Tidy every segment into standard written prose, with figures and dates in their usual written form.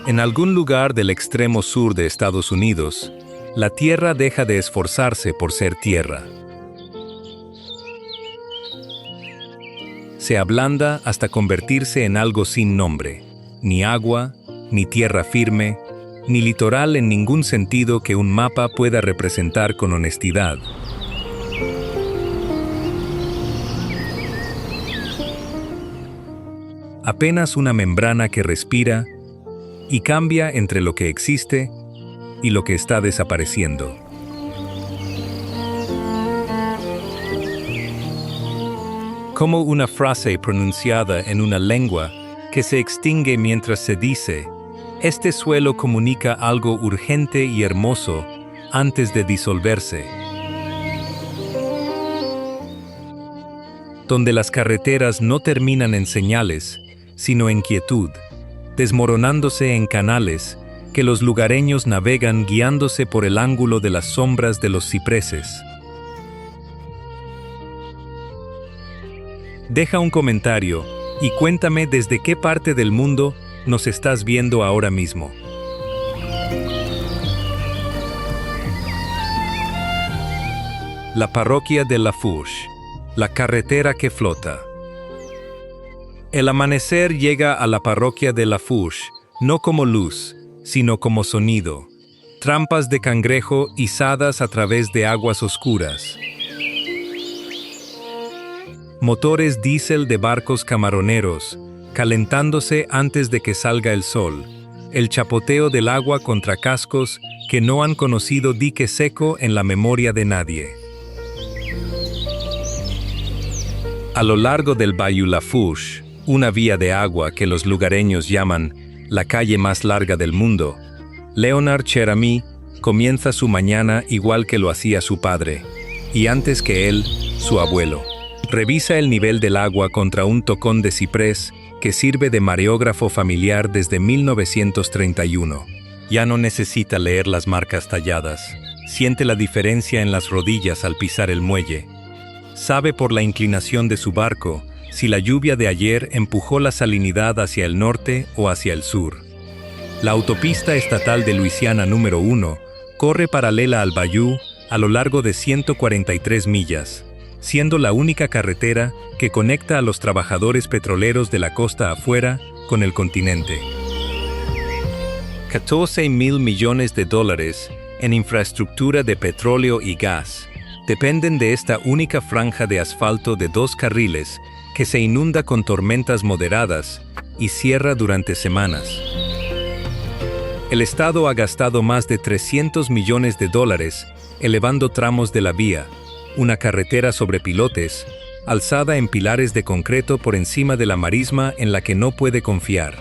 En algún lugar del extremo sur de Estados Unidos, la tierra deja de esforzarse por ser tierra. Se ablanda hasta convertirse en algo sin nombre, ni agua, ni tierra firme, ni litoral en ningún sentido que un mapa pueda representar con honestidad. Apenas una membrana que respira y cambia entre lo que existe y lo que está desapareciendo. Como una frase pronunciada en una lengua que se extingue mientras se dice, este suelo comunica algo urgente y hermoso antes de disolverse. Donde las carreteras no terminan en señales, sino en quietud, desmoronándose en canales que los lugareños navegan guiándose por el ángulo de las sombras de los cipreses. Deja un comentario y cuéntame desde qué parte del mundo nos estás viendo ahora mismo. La parroquia de Lafourche, la carretera que flota. El amanecer llega a la parroquia de Lafourche no como luz, sino como sonido. Trampas de cangrejo izadas a través de aguas oscuras. Motores diésel de barcos camaroneros, calentándose antes de que salga el sol. El chapoteo del agua contra cascos que no han conocido dique seco en la memoria de nadie. A lo largo del Bayou Lafourche, una vía de agua que los lugareños llaman la calle más larga del mundo, Leonard Cherami comienza su mañana igual que lo hacía su padre, y antes que él, su abuelo. Revisa el nivel del agua contra un tocón de ciprés que sirve de mareógrafo familiar desde 1931. Ya no necesita leer las marcas talladas. Siente la diferencia en las rodillas al pisar el muelle. Sabe por la inclinación de su barco si la lluvia de ayer empujó la salinidad hacia el norte o hacia el sur. La autopista estatal de Luisiana número 1 corre paralela al Bayou a lo largo de 143 millas, siendo la única carretera que conecta a los trabajadores petroleros de la costa afuera con el continente. 14,000 millones de dólares en infraestructura de petróleo y gas dependen de esta única franja de asfalto de 2 carriles que se inunda con tormentas moderadas y cierra durante semanas. El Estado ha gastado más de 300 millones de dólares elevando tramos de la vía, una carretera sobre pilotes, alzada en pilares de concreto por encima de la marisma en la que no puede confiar.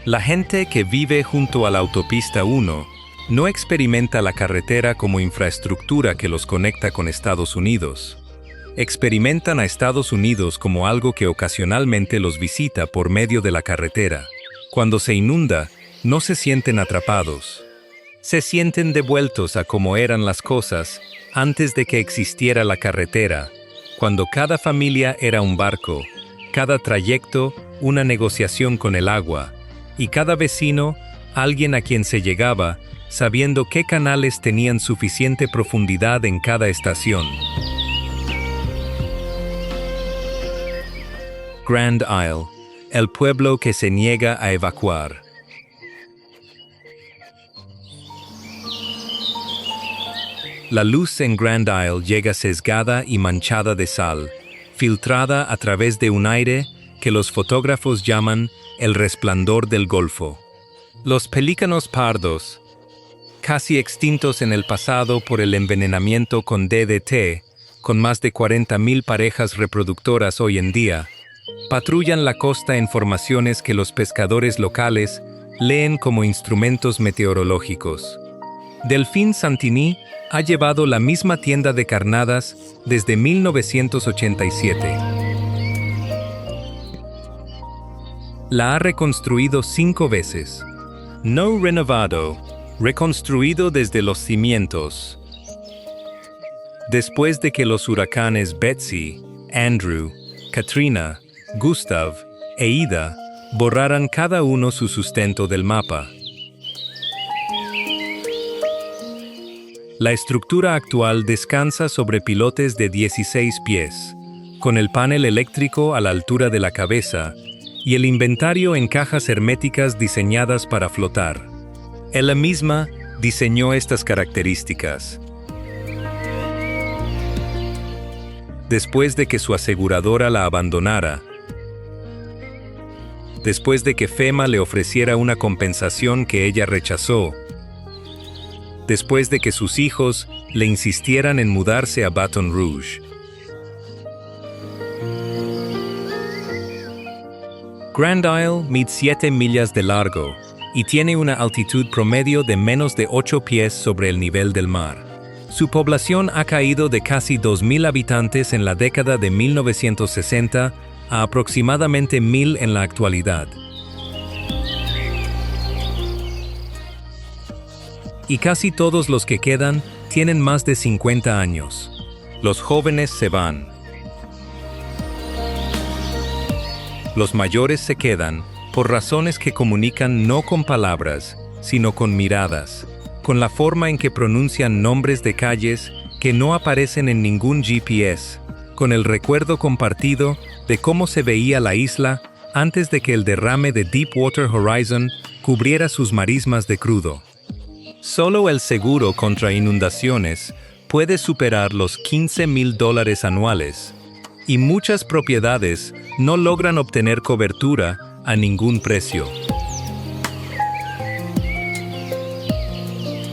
La gente que vive junto a la autopista 1 no experimenta la carretera como infraestructura que los conecta con Estados Unidos. Experimentan a Estados Unidos como algo que ocasionalmente los visita por medio de la carretera. Cuando se inunda, no se sienten atrapados. Se sienten devueltos a como eran las cosas antes de que existiera la carretera, cuando cada familia era un barco, cada trayecto una negociación con el agua, y cada vecino alguien a quien se llegaba sabiendo qué canales tenían suficiente profundidad en cada estación. Grand Isle, el pueblo que se niega a evacuar. La luz en Grand Isle llega sesgada y manchada de sal, filtrada a través de un aire que los fotógrafos llaman el resplandor del Golfo. Los pelícanos pardos, casi extintos en el pasado por el envenenamiento con DDT, con más de 40,000 parejas reproductoras hoy en día, patrullan la costa en formaciones que los pescadores locales leen como instrumentos meteorológicos. Delphine Santini ha llevado la misma tienda de carnadas desde 1987. La ha reconstruido 5 veces. No renovado, reconstruido desde los cimientos. Después de que los huracanes Betsy, Andrew, Katrina, Gustav e Ida borraran cada uno su sustento del mapa, La estructura actual descansa sobre pilotes de 16 pies, con el panel eléctrico a la altura de la cabeza y el inventario en cajas herméticas diseñadas para flotar. Ella misma diseñó estas características. Después de que su aseguradora la abandonara, después de que FEMA le ofreciera una compensación que ella rechazó, después de que sus hijos le insistieran en mudarse a Baton Rouge. Grand Isle mide 7 millas de largo y tiene una altitud promedio de menos de 8 pies sobre el nivel del mar. Su población ha caído de casi 2.000 habitantes en la década de 1960 a aproximadamente 1.000 en la actualidad. Y casi todos los que quedan tienen más de 50 años. Los jóvenes se van. Los mayores se quedan por razones que comunican no con palabras, sino con miradas, con la forma en que pronuncian nombres de calles que no aparecen en ningún GPS, con el recuerdo compartido de cómo se veía la isla antes de que el derrame de Deepwater Horizon cubriera sus marismas de crudo. Solo el seguro contra inundaciones puede superar los $15,000 anuales, y muchas propiedades no logran obtener cobertura a ningún precio.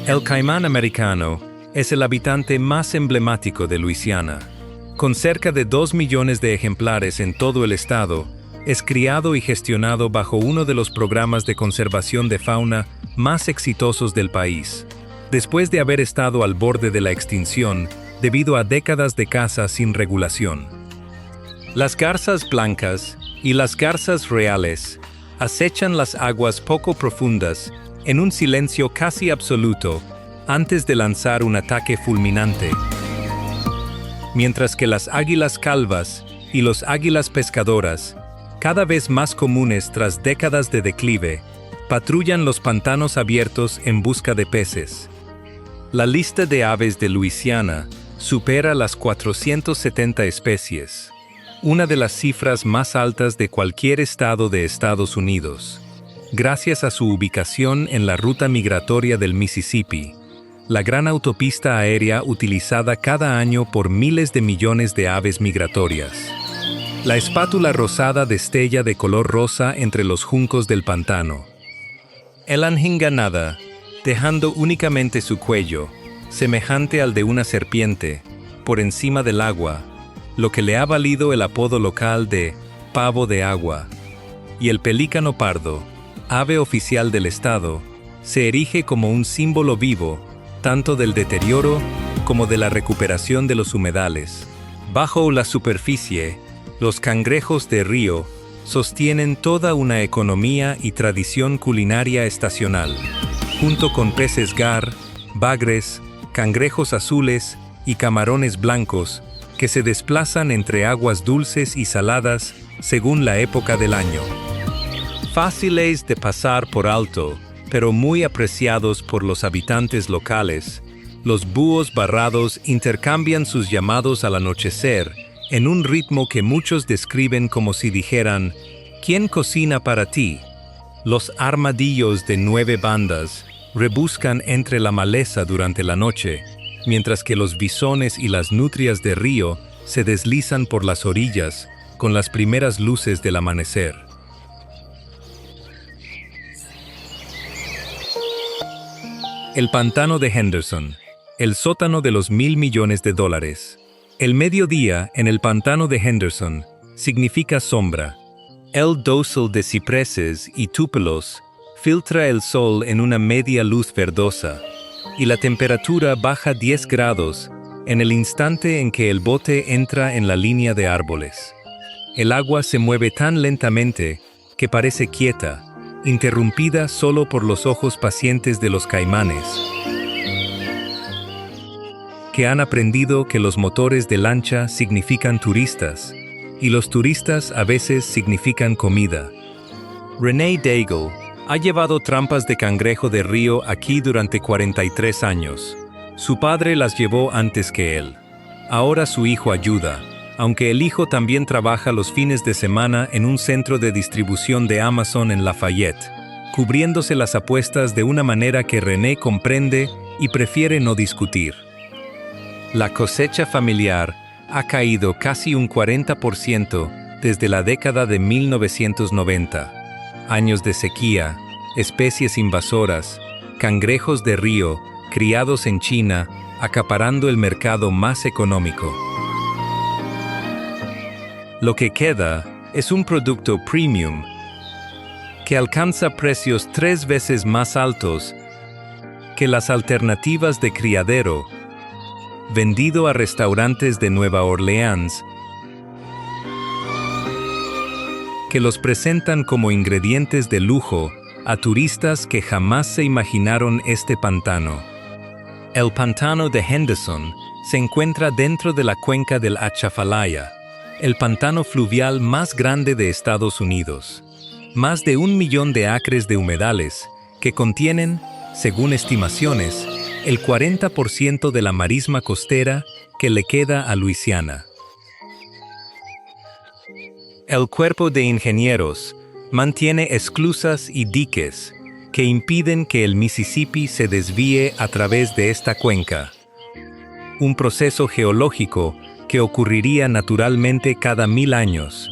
El caimán americano es el habitante más emblemático de Luisiana. Con cerca de 2 millones de ejemplares en todo el estado, es criado y gestionado bajo uno de los programas de conservación de fauna más exitosos del país, después de haber estado al borde de la extinción debido a décadas de caza sin regulación. Las garzas blancas y las garzas reales acechan las aguas poco profundas en un silencio casi absoluto antes de lanzar un ataque fulminante, mientras que las águilas calvas y los águilas pescadoras, cada vez más comunes tras décadas de declive, patrullan los pantanos abiertos en busca de peces. La lista de aves de Luisiana supera las 470 especies, una de las cifras más altas de cualquier estado de Estados Unidos, gracias a su ubicación en la ruta migratoria del Mississippi, la gran autopista aérea utilizada cada año por miles de millones de aves migratorias. La espátula rosada destella de color rosa entre los juncos del pantano. El anhinga nada, dejando únicamente su cuello, semejante al de una serpiente, por encima del agua, lo que le ha valido el apodo local de pavo de agua. Y el pelícano pardo, ave oficial del estado, se erige como un símbolo vivo, tanto del deterioro como de la recuperación de los humedales. Bajo la superficie, los cangrejos de río sostienen toda una economía y tradición culinaria estacional, junto con peces gar, bagres, cangrejos azules y camarones blancos que se desplazan entre aguas dulces y saladas según la época del año. Fáciles de pasar por alto, pero muy apreciados por los habitantes locales, los búhos barrados intercambian sus llamados al anochecer en un ritmo que muchos describen como si dijeran: ¿quién cocina para ti? Los armadillos de 9 bandas rebuscan entre la maleza durante la noche, mientras que los bisones y las nutrias de río se deslizan por las orillas con las primeras luces del amanecer. El pantano de Henderson, el sótano de los $1,000 millones. El mediodía en el pantano de Henderson significa sombra. El dosel de cipreses y túpelos filtra el sol en una media luz verdosa, y la temperatura baja 10 grados en el instante en que el bote entra en la línea de árboles. El agua se mueve tan lentamente que parece quieta, interrumpida solo por los ojos pacientes de los caimanes, que han aprendido que los motores de lancha significan turistas, y los turistas a veces significan comida. Renee Daigle ha llevado trampas de cangrejo de río aquí durante 43 años, Su padre las llevó antes que él. Ahora su hijo ayuda, aunque el hijo también trabaja los fines de semana en un centro de distribución de Amazon en Lafayette, cubriéndose las apuestas de una manera que René comprende y prefiere no discutir. La cosecha familiar ha caído casi un 40% desde la década de 1990. Años de sequía, especies invasoras, cangrejos de río, criados en China, acaparando el mercado más económico. Lo que queda es un producto premium que alcanza precios 3 veces más altos que las alternativas de criadero, vendido a restaurantes de Nueva Orleans, que los presentan como ingredientes de lujo a turistas que jamás se imaginaron este pantano. El pantano de Henderson se encuentra dentro de la cuenca del Atchafalaya, el pantano fluvial más grande de Estados Unidos. Más de 1 millón de acres de humedales que contienen, según estimaciones, el 40% de la marisma costera que le queda a Luisiana. El cuerpo de ingenieros mantiene esclusas y diques que impiden que el Mississippi se desvíe a través de esta cuenca. Un proceso geológico que ocurriría naturalmente cada 1000 años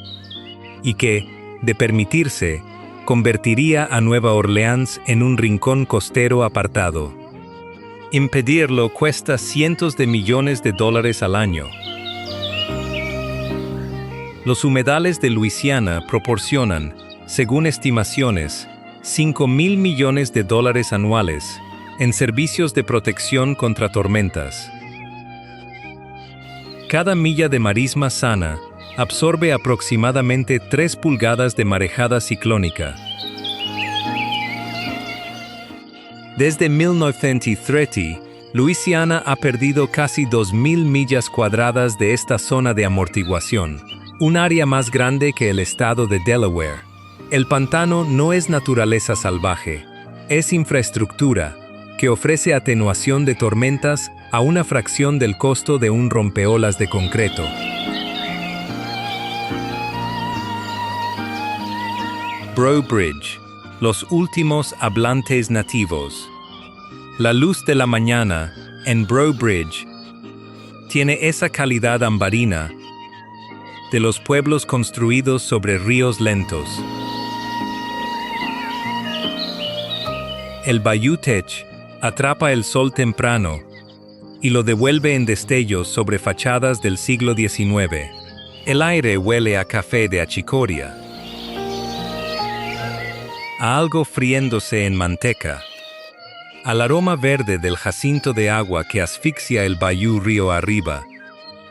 y que, de permitirse, convertiría a Nueva Orleans en un rincón costero apartado. Impedirlo cuesta cientos de millones de dólares al año. Los humedales de Luisiana proporcionan, según estimaciones, $5,000 millones anuales en servicios de protección contra tormentas. Cada milla de marisma sana absorbe aproximadamente 3 pulgadas de marejada ciclónica. Desde 1930, Luisiana ha perdido casi 2,000 millas cuadradas de esta zona de amortiguación, un área más grande que el estado de Delaware. El pantano no es naturaleza salvaje, es infraestructura que ofrece atenuación de tormentas a una fracción del costo de un rompeolas de concreto. Breaux Bridge, los últimos hablantes nativos. La luz de la mañana en Breaux Bridge tiene esa calidad ambarina de los pueblos construidos sobre ríos lentos. El Bayou Teche atrapa el sol temprano y lo devuelve en destellos sobre fachadas del siglo XIX. El aire huele a café de achicoria, a algo friéndose en manteca, al aroma verde del jacinto de agua que asfixia el bayou río arriba,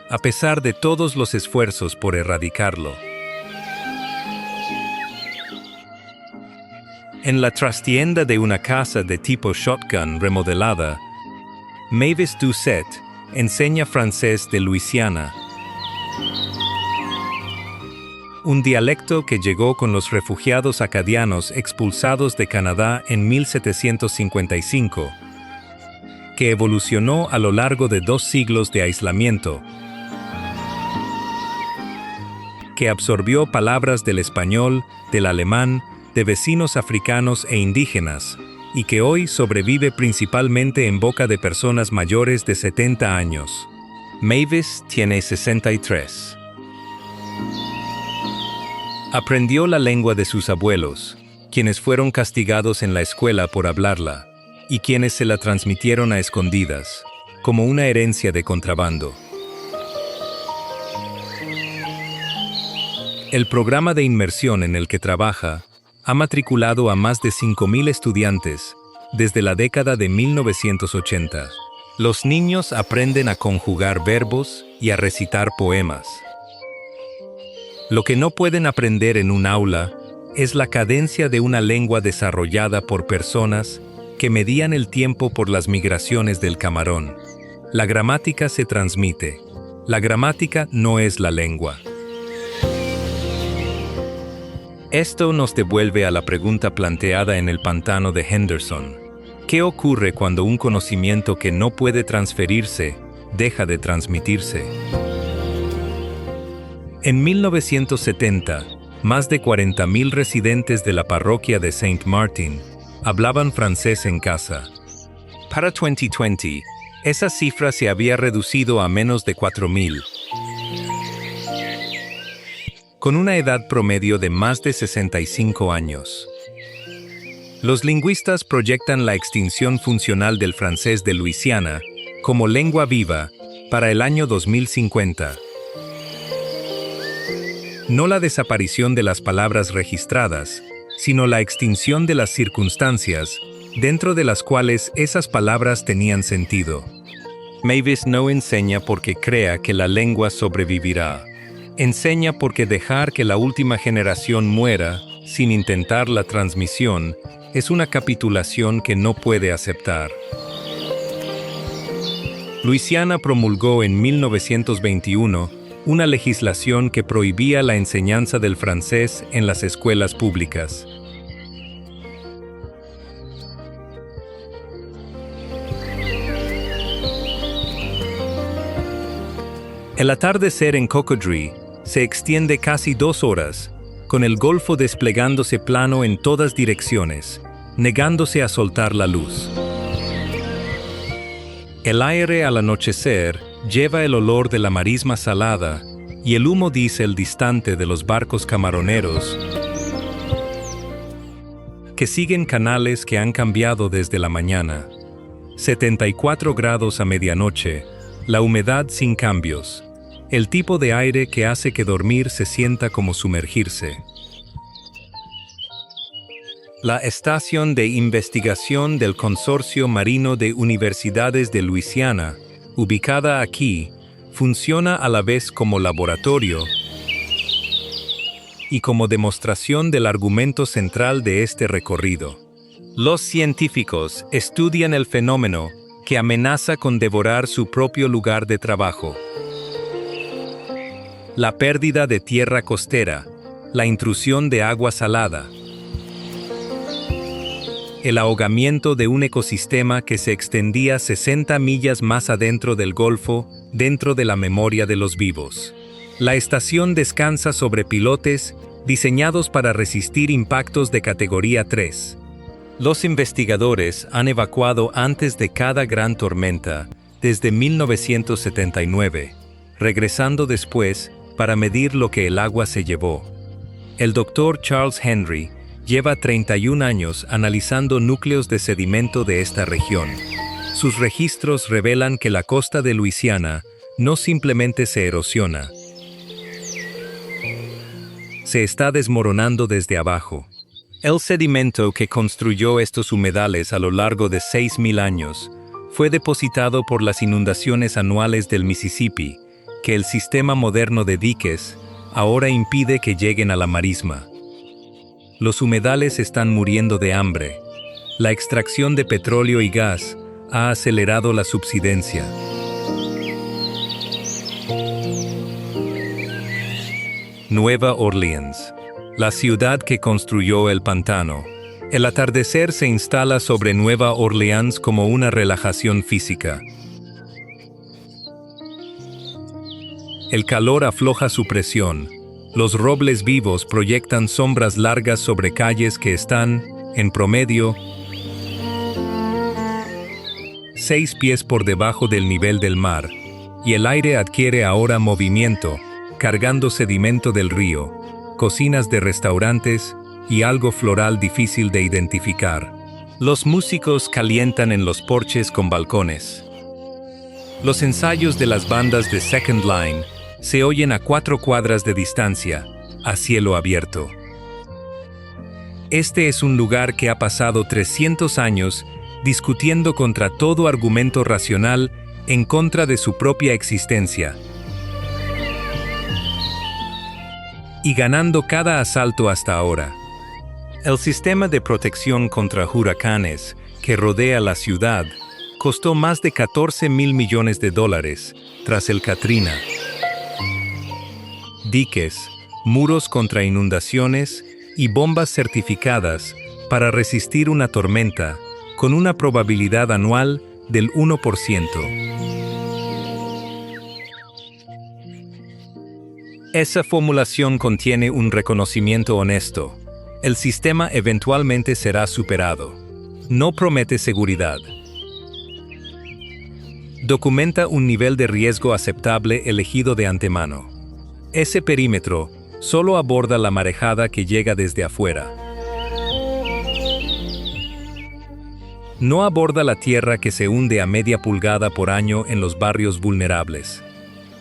a pesar de todos los esfuerzos por erradicarlo. En la trastienda de una casa de tipo shotgun remodelada, Mavis Doucet enseña francés de Luisiana, un dialecto que llegó con los refugiados acadianos expulsados de Canadá en 1755, que evolucionó a lo largo de 2 siglos de aislamiento, que absorbió palabras del español, del alemán, de vecinos africanos e indígenas, y que hoy sobrevive principalmente en boca de personas mayores de 70 años. Mavis tiene 63. Aprendió la lengua de sus abuelos, quienes fueron castigados en la escuela por hablarla, y quienes se la transmitieron a escondidas, como una herencia de contrabando. El programa de inmersión en el que trabaja ha matriculado a más de 5,000 estudiantes desde la década de 1980. Los niños aprenden a conjugar verbos y a recitar poemas. Lo que no pueden aprender en un aula es la cadencia de una lengua desarrollada por personas que medían el tiempo por las migraciones del camarón. La gramática se transmite. La gramática no es la lengua. Esto nos devuelve a la pregunta planteada en el pantano de Henderson. ¿Qué ocurre cuando un conocimiento que no puede transferirse deja de transmitirse? En 1970, más de 40,000 residentes de la parroquia de Saint Martin hablaban francés en casa. Para 2020, esa cifra se había reducido a menos de 4,000. Con una edad promedio de más de 65 años. Los lingüistas proyectan la extinción funcional del francés de Luisiana como lengua viva para el año 2050. No la desaparición de las palabras registradas, sino la extinción de las circunstancias dentro de las cuales esas palabras tenían sentido. Mavis no enseña porque crea que la lengua sobrevivirá. Enseña porque dejar que la última generación muera sin intentar la transmisión es una capitulación que no puede aceptar. Luisiana promulgó en 1921 una legislación que prohibía la enseñanza del francés en las escuelas públicas. El atardecer en Cocodrie se extiende casi 2 horas, con el golfo desplegándose plano en todas direcciones, negándose a soltar la luz. El aire al anochecer lleva el olor de la marisma salada y el humo diésel distante de los barcos camaroneros que siguen canales que han cambiado desde la mañana. 74 grados a medianoche, la humedad sin cambios. El tipo de aire que hace que dormir se sienta como sumergirse. La Estación de Investigación del Consorcio Marino de Universidades de Luisiana, ubicada aquí, funciona a la vez como laboratorio y como demostración del argumento central de este recorrido. Los científicos estudian el fenómeno que amenaza con devorar su propio lugar de trabajo. La pérdida de tierra costera, la intrusión de agua salada, el ahogamiento de un ecosistema que se extendía 60 millas más adentro del Golfo, dentro de la memoria de los vivos. La estación descansa sobre pilotes diseñados para resistir impactos de categoría 3. Los investigadores han evacuado antes de cada gran tormenta desde 1979, regresando después para medir lo que el agua se llevó. El Dr. Charles Henry lleva 31 años analizando núcleos de sedimento de esta región. Sus registros revelan que la costa de Luisiana no simplemente se erosiona, se está desmoronando desde abajo. El sedimento que construyó estos humedales a lo largo de 6,000 años fue depositado por las inundaciones anuales del Mississippi, que el sistema moderno de diques ahora impide que lleguen a la marisma. Los humedales están muriendo de hambre. La extracción de petróleo y gas ha acelerado la subsidencia. Nueva Orleans, la ciudad que construyó el pantano. El atardecer se instala sobre Nueva Orleans como una relajación física. El calor afloja su presión. Los robles vivos proyectan sombras largas sobre calles que están, en promedio, 6 pies por debajo del nivel del mar, y el aire adquiere ahora movimiento, cargando sedimento del río, cocinas de restaurantes y algo floral difícil de identificar. Los músicos calientan en los porches con balcones. Los ensayos de las bandas de Second Line se oyen a 4 cuadras de distancia, a cielo abierto. Este es un lugar que ha pasado 300 años discutiendo contra todo argumento racional en contra de su propia existencia, y ganando cada asalto hasta ahora. El sistema de protección contra huracanes que rodea la ciudad costó más de $14,000 millones tras el Katrina. Diques, muros contra inundaciones y bombas certificadas para resistir una tormenta con una probabilidad anual del 1%. Esa formulación contiene un reconocimiento honesto. El sistema eventualmente será superado. No promete seguridad. Documenta un nivel de riesgo aceptable elegido de antemano. Ese perímetro solo aborda la marejada que llega desde afuera. No aborda la tierra que se hunde a media pulgada por año en los barrios vulnerables.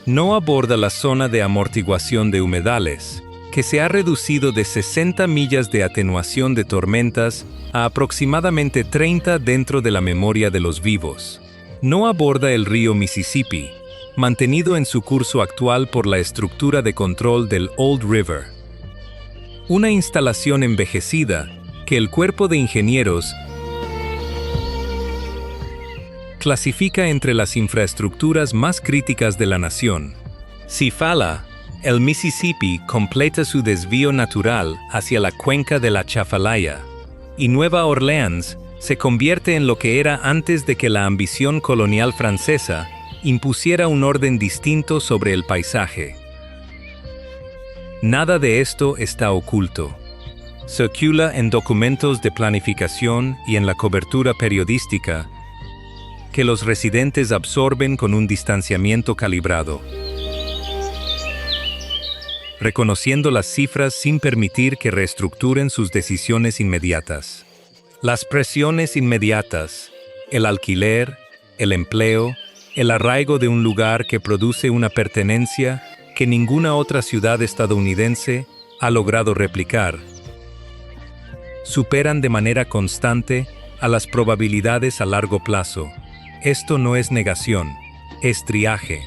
No aborda la zona de amortiguación de humedales, que se ha reducido de 60 millas de atenuación de tormentas a aproximadamente 30 dentro de la memoria de los vivos. No aborda el río Mississippi, mantenido en su curso actual por la estructura de control del Old River. Una instalación envejecida que el cuerpo de ingenieros clasifica entre las infraestructuras más críticas de la nación. Si falla, el Mississippi completa su desvío natural hacia la cuenca de la Chafalaya, y Nueva Orleans se convierte en lo que era antes de que la ambición colonial francesa impusiera un orden distinto sobre el paisaje. Nada de esto está oculto. Circula en documentos de planificación y en la cobertura periodística que los residentes absorben con un distanciamiento calibrado, reconociendo las cifras sin permitir que reestructuren sus decisiones inmediatas. Las presiones inmediatas, el alquiler, el empleo, el arraigo de un lugar que produce una pertenencia que ninguna otra ciudad estadounidense ha logrado replicar, superan de manera constante a las probabilidades a largo plazo. Esto no es negación, es triaje.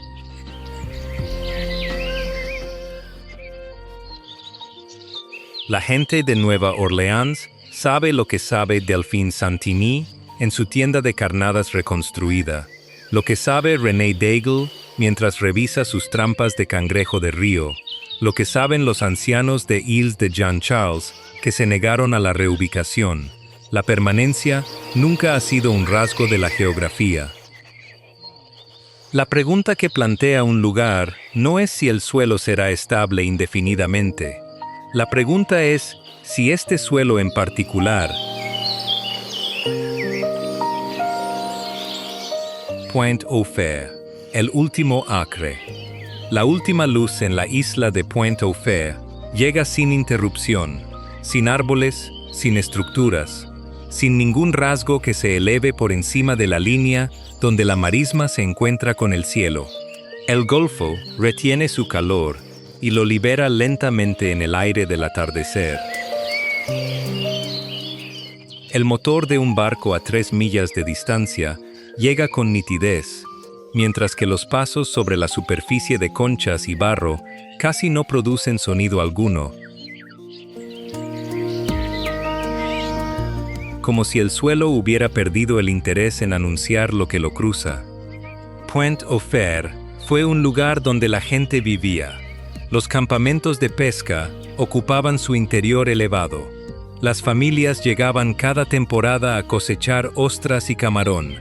La gente de Nueva Orleans sabe lo que sabe Delphine Santini en su tienda de carnadas reconstruida, lo que sabe René Daigle mientras revisa sus trampas de cangrejo de río, lo que saben los ancianos de Îles de Jean Charles que se negaron a la reubicación. La permanencia nunca ha sido un rasgo de la geografía. La pregunta que plantea un lugar no es si el suelo será estable indefinidamente. La pregunta es si este suelo en particular, Pointe-au-Fer, el último acre. La última luz en la isla de Pointe-au-Fer llega sin interrupción, sin árboles, sin estructuras, sin ningún rasgo que se eleve por encima de la línea donde la marisma se encuentra con el cielo. El golfo retiene su calor y lo libera lentamente en el aire del atardecer. El motor de un barco a 3 millas de distancia llega con nitidez, mientras que los pasos sobre la superficie de conchas y barro casi no producen sonido alguno, como si el suelo hubiera perdido el interés en anunciar lo que lo cruza. Pointe-au-Fer fue un lugar donde la gente vivía. Los campamentos de pesca ocupaban su interior elevado. Las familias llegaban cada temporada a cosechar ostras y camarón,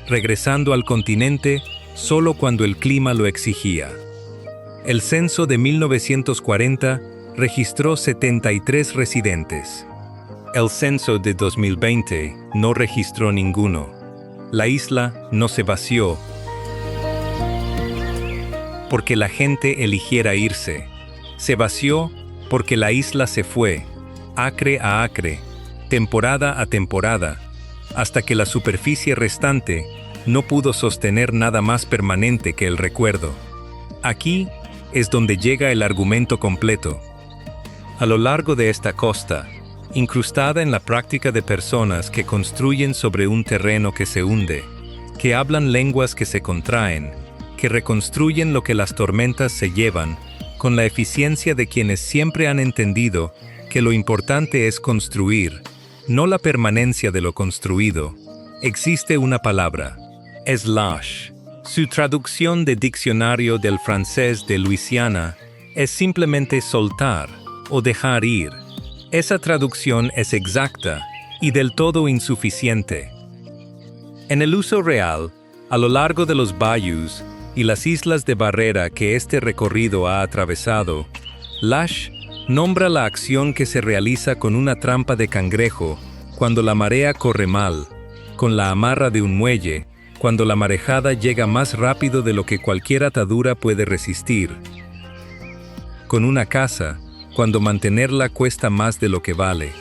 regresando al continente solo cuando el clima lo exigía. El censo de 1940 registró 73 residentes. El censo de 2020 no registró ninguno. La isla no se vació porque la gente eligiera irse. Se vació porque la isla se fue, acre a acre, temporada a temporada, hasta que la superficie restante no pudo sostener nada más permanente que el recuerdo. Aquí es donde llega el argumento completo. A lo largo de esta costa, incrustada en la práctica de personas que construyen sobre un terreno que se hunde, que hablan lenguas que se contraen, que reconstruyen lo que las tormentas se llevan, con la eficiencia de quienes siempre han entendido que lo importante es construir, no la permanencia de lo construido, existe una palabra, slash. Su traducción de diccionario del francés de Luisiana es simplemente soltar o dejar ir. Esa traducción es exacta y del todo insuficiente. En el uso real, a lo largo de los bayous y las islas de barrera que este recorrido ha atravesado, Lash nombra la acción que se realiza con una trampa de cangrejo cuando la marea corre mal, con la amarra de un muelle, cuando la marejada llega más rápido de lo que cualquier atadura puede resistir, con una casa, cuando mantenerla cuesta más de lo que vale.